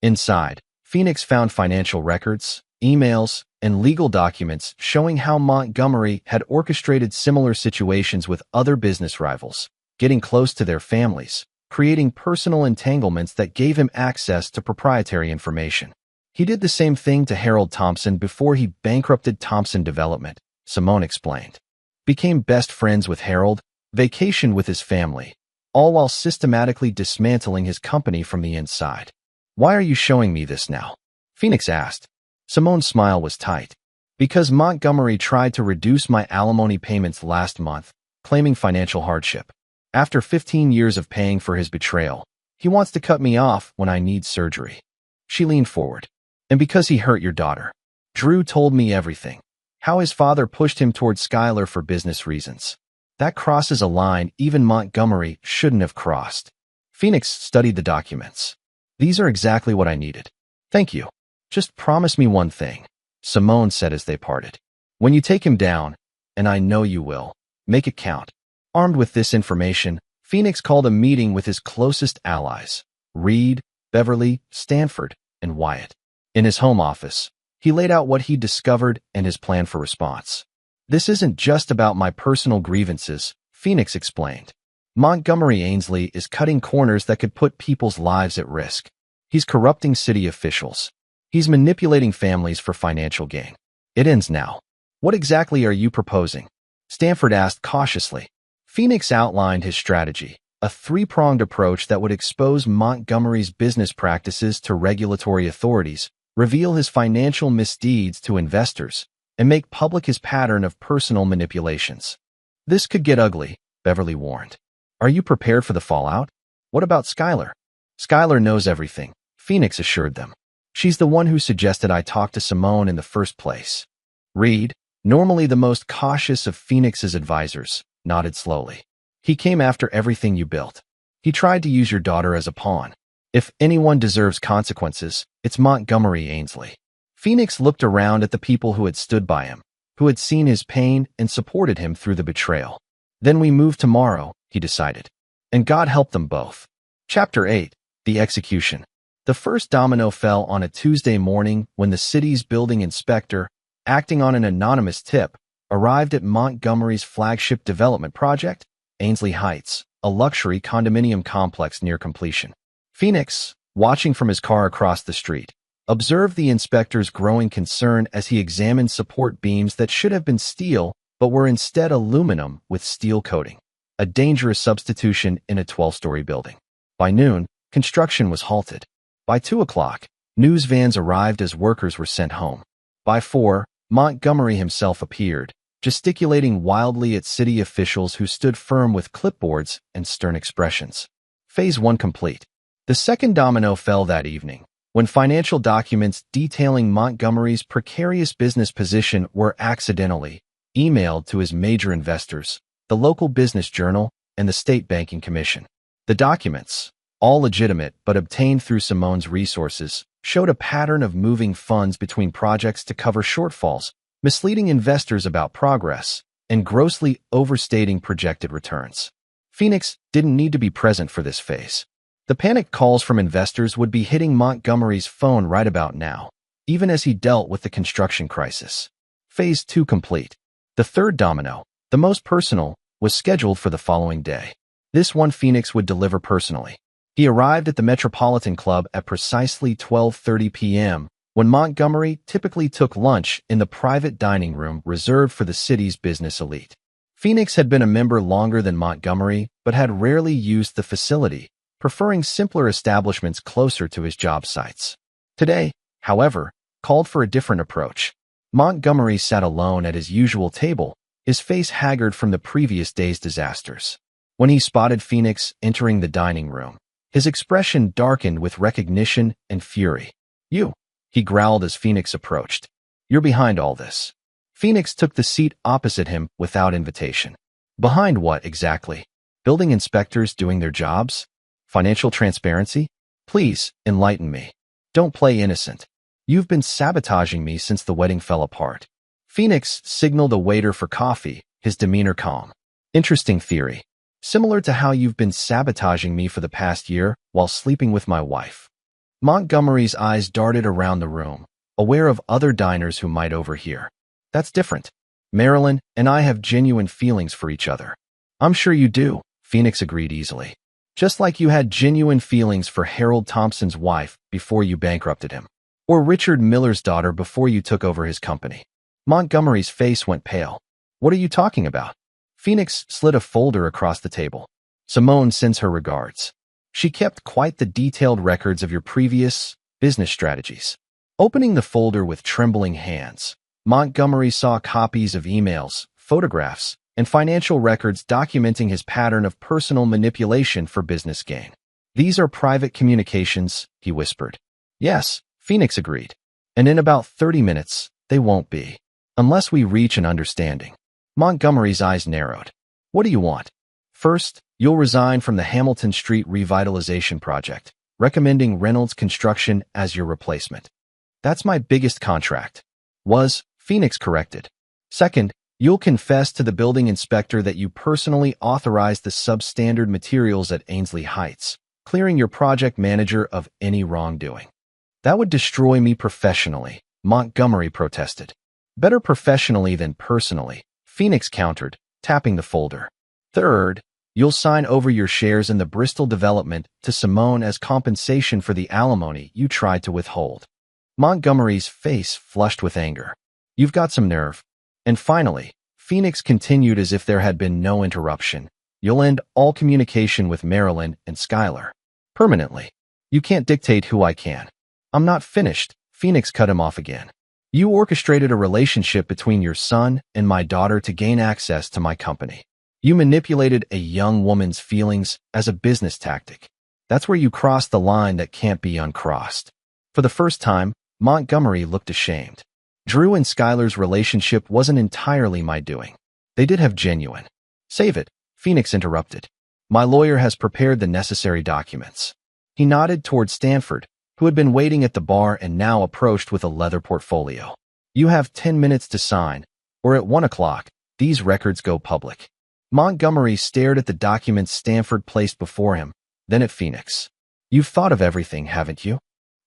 Inside, Phoenix found financial records, emails, and legal documents showing how Montgomery had orchestrated similar situations with other business rivals, getting close to their families, creating personal entanglements that gave him access to proprietary information. He did the same thing to Harold Thompson before he bankrupted Thompson Development, Simone explained. Became best friends with Harold, vacationed with his family, all while systematically dismantling his company from the inside. Why are you showing me this now? Phoenix asked. Simone's smile was tight. Because Montgomery tried to reduce my alimony payments last month, claiming financial hardship. After 15 years of paying for his betrayal, he wants to cut me off when I need surgery. She leaned forward. And because he hurt your daughter. Drew told me everything. How his father pushed him toward Skylar for business reasons. That crosses a line even Montgomery shouldn't have crossed. Phoenix studied the documents. These are exactly what I needed. Thank you. Just promise me one thing, Simone said as they parted. When you take him down, and I know you will, make it count. Armed with this information, Phoenix called a meeting with his closest allies, Reed, Beverly, Stanford, and Wyatt. In his home office, he laid out what he'd discovered and his plan for response. This isn't just about my personal grievances, Phoenix explained. Montgomery Ainsley is cutting corners that could put people's lives at risk. He's corrupting city officials. He's manipulating families for financial gain. It ends now. What exactly are you proposing? Stanford asked cautiously. Phoenix outlined his strategy, a three-pronged approach that would expose Montgomery's business practices to regulatory authorities, reveal his financial misdeeds to investors, and make public his pattern of personal manipulations. This could get ugly, Beverly warned. Are you prepared for the fallout? What about Skylar? Skylar knows everything, Phoenix assured them. She's the one who suggested I talk to Simone in the first place. Reed, normally the most cautious of Phoenix's advisors, nodded slowly. He came after everything you built. He tried to use your daughter as a pawn. If anyone deserves consequences, it's Montgomery Ainsley. Phoenix looked around at the people who had stood by him, who had seen his pain and supported him through the betrayal. Then we move tomorrow, he decided. And God help them both. Chapter 8. The Execution. The first domino fell on a Tuesday morning when the city's building inspector, acting on an anonymous tip, arrived at Montgomery's flagship development project, Ainsley Heights, a luxury condominium complex near completion. Phoenix, watching from his car across the street, observed the inspector's growing concern as he examined support beams that should have been steel but were instead aluminum with steel coating, a dangerous substitution in a 12-story building. By noon, construction was halted. By 2 o'clock, news vans arrived as workers were sent home. By 4, Montgomery himself appeared, gesticulating wildly at city officials who stood firm with clipboards and stern expressions. Phase 1 complete. The second domino fell that evening, when financial documents detailing Montgomery's precarious business position were accidentally emailed to his major investors, the local business journal, and the state banking commission. The documents, all legitimate but obtained through Simone's resources, showed a pattern of moving funds between projects to cover shortfalls, misleading investors about progress, and grossly overstating projected returns. Phoenix didn't need to be present for this phase. The panicked calls from investors would be hitting Montgomery's phone right about now, even as he dealt with the construction crisis. Phase 2 complete. The third domino, the most personal, was scheduled for the following day. This one Phoenix would deliver personally. He arrived at the Metropolitan Club at precisely 12:30 p.m., when Montgomery typically took lunch in the private dining room reserved for the city's business elite. Phoenix had been a member longer than Montgomery, but had rarely used the facility, preferring simpler establishments closer to his job sites. Today, however, called for a different approach. Montgomery sat alone at his usual table, his face haggard from the previous day's disasters. When he spotted Phoenix entering the dining room, his expression darkened with recognition and fury. "You," he growled as Phoenix approached. "You're behind all this." Phoenix took the seat opposite him without invitation. Behind what exactly? Building inspectors doing their jobs? Financial transparency? Please, enlighten me. Don't play innocent. You've been sabotaging me since the wedding fell apart. Phoenix signaled a waiter for coffee, his demeanor calm. Interesting theory. Similar to how you've been sabotaging me for the past year while sleeping with my wife. Montgomery's eyes darted around the room, aware of other diners who might overhear. That's different. Marilyn and I have genuine feelings for each other. I'm sure you do, Phoenix agreed easily. Just like you had genuine feelings for Harold Thompson's wife before you bankrupted him, or Richard Miller's daughter before you took over his company. Montgomery's face went pale. What are you talking about? Phoenix slid a folder across the table. Simone sends her regards. She kept quite the detailed records of your previous business strategies. Opening the folder with trembling hands, Montgomery saw copies of emails, photographs, and financial records documenting his pattern of personal manipulation for business gain. These are private communications, he whispered. Yes, Phoenix agreed. And in about 30 minutes, they won't be. Unless we reach an understanding. Montgomery's eyes narrowed. What do you want? First, you'll resign from the Hamilton Street Revitalization Project, recommending Reynolds Construction as your replacement. That's my biggest contract. Phoenix corrected. Second, you'll confess to the building inspector that you personally authorized the substandard materials at Ainsley Heights, clearing your project manager of any wrongdoing. That would destroy me professionally, Montgomery protested. Better professionally than personally, Phoenix countered, tapping the folder. Third, you'll sign over your shares in the Bristol development to Simone as compensation for the alimony you tried to withhold. Montgomery's face flushed with anger. You've got some nerve. And finally, Phoenix continued as if there had been no interruption. You'll end all communication with Marilyn and Skylar. Permanently. You can't dictate who I can. I'm not finished, Phoenix cut him off again. You orchestrated a relationship between your son and my daughter to gain access to my company. You manipulated a young woman's feelings as a business tactic. That's where you crossed the line that can't be uncrossed. For the first time, Montgomery looked ashamed. Drew and Skylar's relationship wasn't entirely my doing. They did have genuine. Save it, Phoenix interrupted. My lawyer has prepared the necessary documents. He nodded toward Stanford, who had been waiting at the bar and now approached with a leather portfolio. You have 10 minutes to sign, or at 1 o'clock, these records go public. Montgomery stared at the documents Stanford placed before him, then at Phoenix. You've thought of everything, haven't you?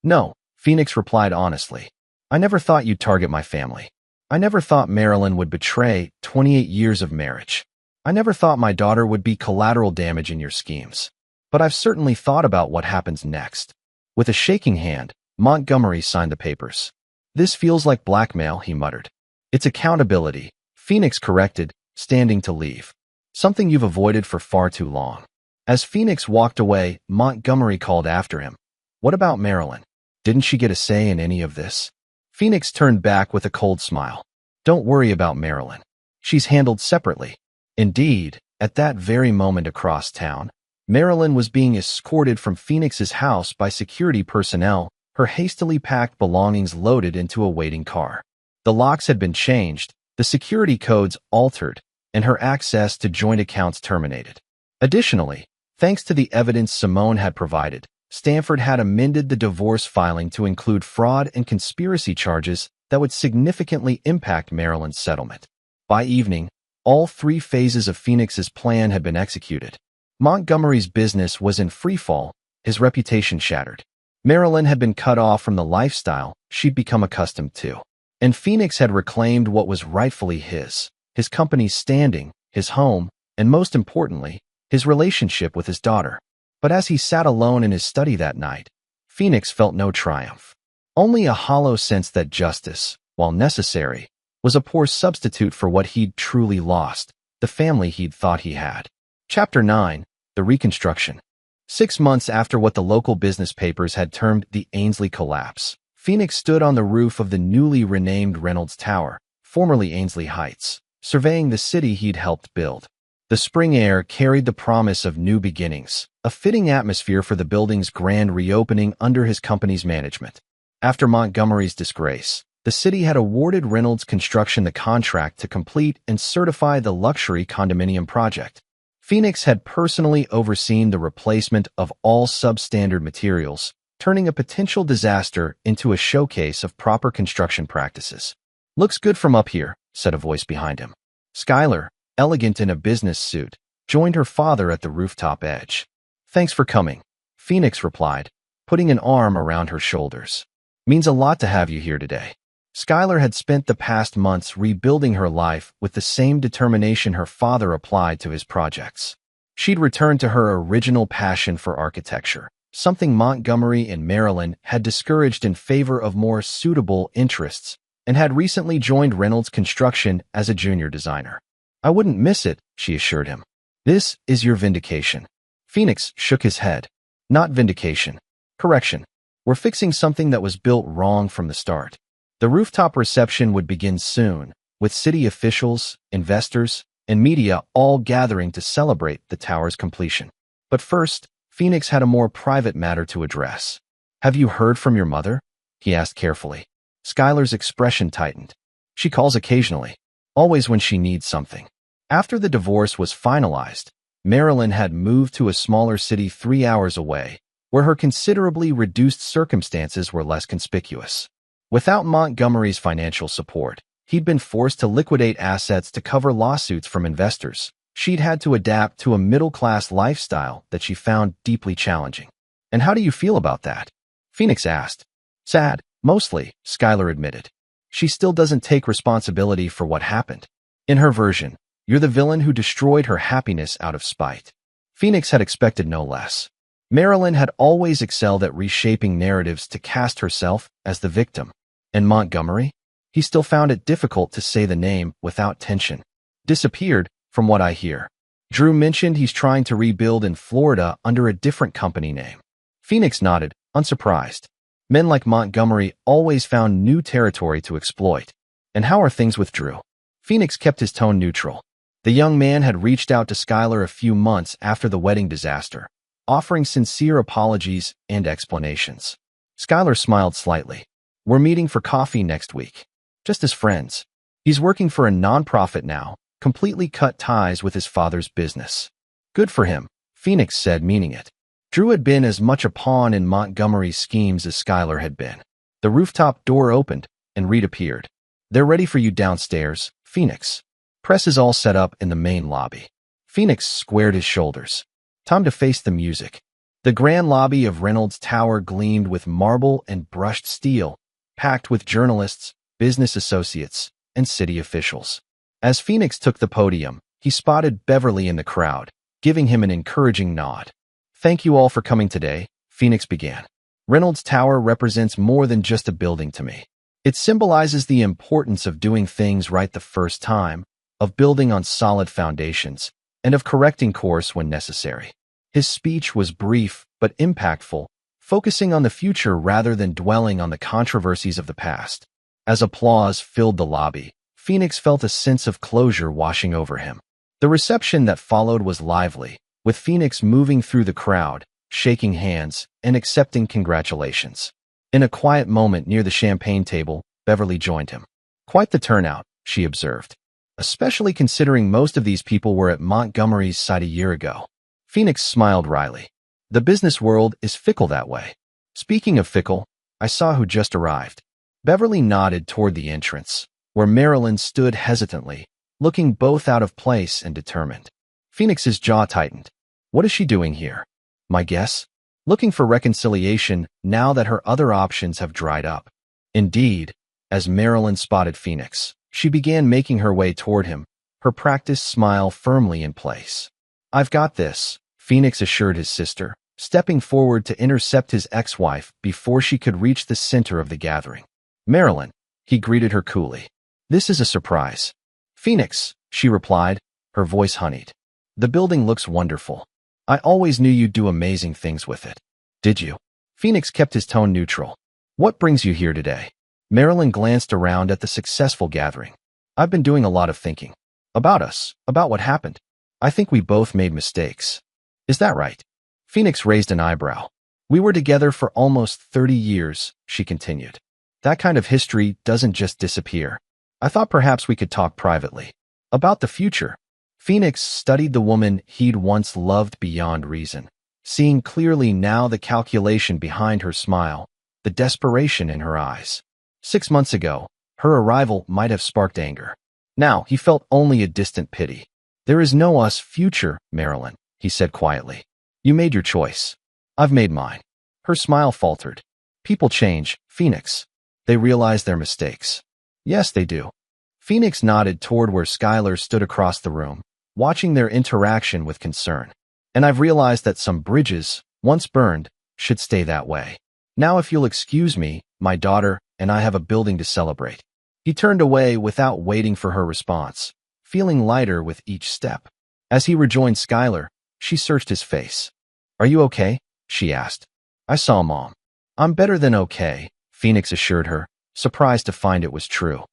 No, Phoenix replied honestly. I never thought you'd target my family. I never thought Marilyn would betray 28 years of marriage. I never thought my daughter would be collateral damage in your schemes. But I've certainly thought about what happens next. With a shaking hand, Montgomery signed the papers. This feels like blackmail, he muttered. It's accountability, Phoenix corrected, standing to leave. Something you've avoided for far too long. As Phoenix walked away, Montgomery called after him. What about Marilyn? Didn't she get a say in any of this? Phoenix turned back with a cold smile. Don't worry about Marilyn. She's handled separately. Indeed, at that very moment across town, Marilyn was being escorted from Phoenix's house by security personnel, her hastily packed belongings loaded into a waiting car. The locks had been changed, the security codes altered, and her access to joint accounts terminated. Additionally, thanks to the evidence Simone had provided, Stanford had amended the divorce filing to include fraud and conspiracy charges that would significantly impact Marilyn's settlement. By evening, all 3 phases of Phoenix's plan had been executed. Montgomery's business was in freefall, his reputation shattered. Marilyn had been cut off from the lifestyle she'd become accustomed to. And Phoenix had reclaimed what was rightfully his company's standing, his home, and most importantly, his relationship with his daughter. But as he sat alone in his study that night, Phoenix felt no triumph. Only a hollow sense that justice, while necessary, was a poor substitute for what he'd truly lost, the family he'd thought he had. Chapter 9, The Reconstruction. 6 months after what the local business papers had termed the Ainsley collapse, Phoenix stood on the roof of the newly renamed Reynolds Tower, formerly Ainsley Heights, surveying the city he'd helped build. The spring air carried the promise of new beginnings, a fitting atmosphere for the building's grand reopening under his company's management. After Montgomery's disgrace, the city had awarded Reynolds Construction the contract to complete and certify the luxury condominium project. Phoenix had personally overseen the replacement of all substandard materials, turning a potential disaster into a showcase of proper construction practices. Looks good from up here, said a voice behind him. Skylar, elegant in a business suit, joined her father at the rooftop edge. Thanks for coming, Phoenix replied, putting an arm around her shoulders. Means a lot to have you here today. Skylar had spent the past months rebuilding her life with the same determination her father applied to his projects. She'd returned to her original passion for architecture, something Montgomery and Marilyn had discouraged in favor of more suitable interests, and had recently joined Reynolds Construction as a junior designer. "I wouldn't miss it," she assured him. "This is your vindication." Phoenix shook his head. "Not vindication. Correction. We're fixing something that was built wrong from the start." The rooftop reception would begin soon, with city officials, investors, and media all gathering to celebrate the tower's completion. But first, Phoenix had a more private matter to address. "Have you heard from your mother?" he asked carefully. Skylar's expression tightened. "She calls occasionally, always when she needs something." After the divorce was finalized, Marilyn had moved to a smaller city 3 hours away, where her considerably reduced circumstances were less conspicuous. Without Montgomery's financial support, he'd been forced to liquidate assets to cover lawsuits from investors. She'd had to adapt to a middle-class lifestyle that she found deeply challenging. "And how do you feel about that?" Phoenix asked. "Sad, mostly," Skylar admitted. "She still doesn't take responsibility for what happened. In her version, you're the villain who destroyed her happiness out of spite." Phoenix had expected no less. Marilyn had always excelled at reshaping narratives to cast herself as the victim. And Montgomery? He still found it difficult to say the name without tension. "Disappeared, from what I hear. Drew mentioned he's trying to rebuild in Florida under a different company name." Phoenix nodded, unsurprised. Men like Montgomery always found new territory to exploit. "And how are things with Drew?" Phoenix kept his tone neutral. The young man had reached out to Skylar a few months after the wedding disaster, offering sincere apologies and explanations. Skylar smiled slightly. "We're meeting for coffee next week. Just as friends. He's working for a nonprofit now, completely cut ties with his father's business." "Good for him," Phoenix said, meaning it. Drew had been as much a pawn in Montgomery's schemes as Skylar had been. The rooftop door opened, and Reed appeared. "They're ready for you downstairs, Phoenix. Press is all set up in the main lobby." Phoenix squared his shoulders. Time to face the music. The grand lobby of Reynolds Tower gleamed with marble and brushed steel, packed with journalists, business associates, and city officials. As Phoenix took the podium, he spotted Beverly in the crowd, giving him an encouraging nod. "Thank you all for coming today," Phoenix began. "Reynolds Tower represents more than just a building to me. It symbolizes the importance of doing things right the first time, of building on solid foundations, and of correcting course when necessary." His speech was brief but impactful, focusing on the future rather than dwelling on the controversies of the past. As applause filled the lobby, Phoenix felt a sense of closure washing over him. The reception that followed was lively, with Phoenix moving through the crowd, shaking hands, and accepting congratulations. In a quiet moment near the champagne table, Beverly joined him. "Quite the turnout," she observed, "especially considering most of these people were at Montgomery's site a year ago." Phoenix smiled wryly. "The business world is fickle that way." "Speaking of fickle, I saw who just arrived." Beverly nodded toward the entrance, where Marilyn stood hesitantly, looking both out of place and determined. Phoenix's jaw tightened. "What is she doing here?" "My guess? Looking for reconciliation now that her other options have dried up." Indeed, as Marilyn spotted Phoenix, she began making her way toward him, her practiced smile firmly in place. "I've got this," Phoenix assured his sister, stepping forward to intercept his ex-wife before she could reach the center of the gathering. "Marilyn," he greeted her coolly. "This is a surprise." "Phoenix," she replied, her voice honeyed. "The building looks wonderful. I always knew you'd do amazing things with it." "Did you?" Phoenix kept his tone neutral. "What brings you here today?" Marilyn glanced around at the successful gathering. "I've been doing a lot of thinking. About us, about what happened. I think we both made mistakes." "Is that right?" Phoenix raised an eyebrow. "We were together for almost 30 years, she continued. "That kind of history doesn't just disappear. I thought perhaps we could talk privately. About the future." Phoenix studied the woman he'd once loved beyond reason, seeing clearly now the calculation behind her smile, the desperation in her eyes. 6 months ago, her arrival might have sparked anger. Now he felt only a distant pity. "There is no us future, Marilyn," he said quietly. "You made your choice. I've made mine." Her smile faltered. "People change, Phoenix. They realize their mistakes." "Yes, they do." Phoenix nodded toward where Skylar stood across the room, watching their interaction with concern. And I've realized that some bridges, once burned, should stay that way. Now if you'll excuse me, my daughter and I have a building to celebrate." He turned away without waiting for her response, feeling lighter with each step. As he rejoined Skylar, she searched his face. "Are you okay?" she asked. "I saw Mom." "I'm better than okay," Phoenix assured her, surprised to find it was true.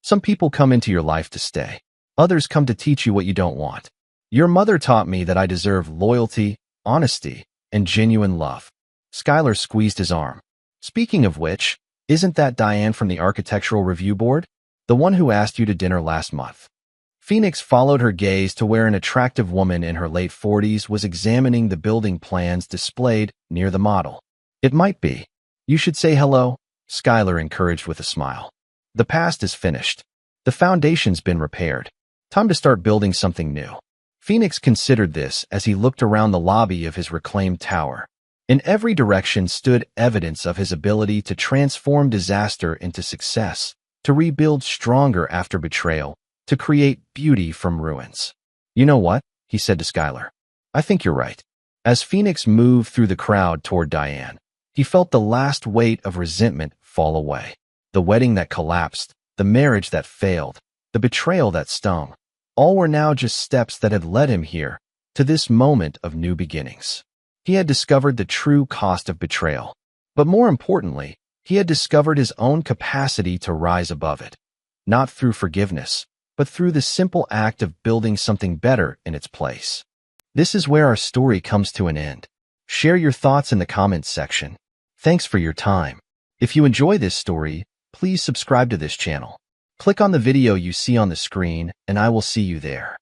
"Some people come into your life to stay. Others come to teach you what you don't want. Your mother taught me that I deserve loyalty, honesty, and genuine love." Skylar squeezed his arm. "Speaking of which, isn't that Diane from the Architectural Review Board? The one who asked you to dinner last month?" Phoenix followed her gaze to where an attractive woman in her late 40s was examining the building plans displayed near the model. "It might be. You should say hello," Skylar encouraged with a smile. "The past is finished. The foundation's been repaired. Time to start building something new." Phoenix considered this as he looked around the lobby of his reclaimed tower. In every direction stood evidence of his ability to transform disaster into success, to rebuild stronger after betrayal, to create beauty from ruins. "You know what?" he said to Skylar. "I think you're right." As Phoenix moved through the crowd toward Diane, he felt the last weight of resentment fall away. The wedding that collapsed, the marriage that failed, the betrayal that stung, all were now just steps that had led him here, to this moment of new beginnings. He had discovered the true cost of betrayal. But more importantly, he had discovered his own capacity to rise above it, not through forgiveness, but through the simple act of building something better in its place. This is where our story comes to an end. Share your thoughts in the comments section. Thanks for your time. If you enjoy this story, please subscribe to this channel. Click on the video you see on the screen, and I will see you there.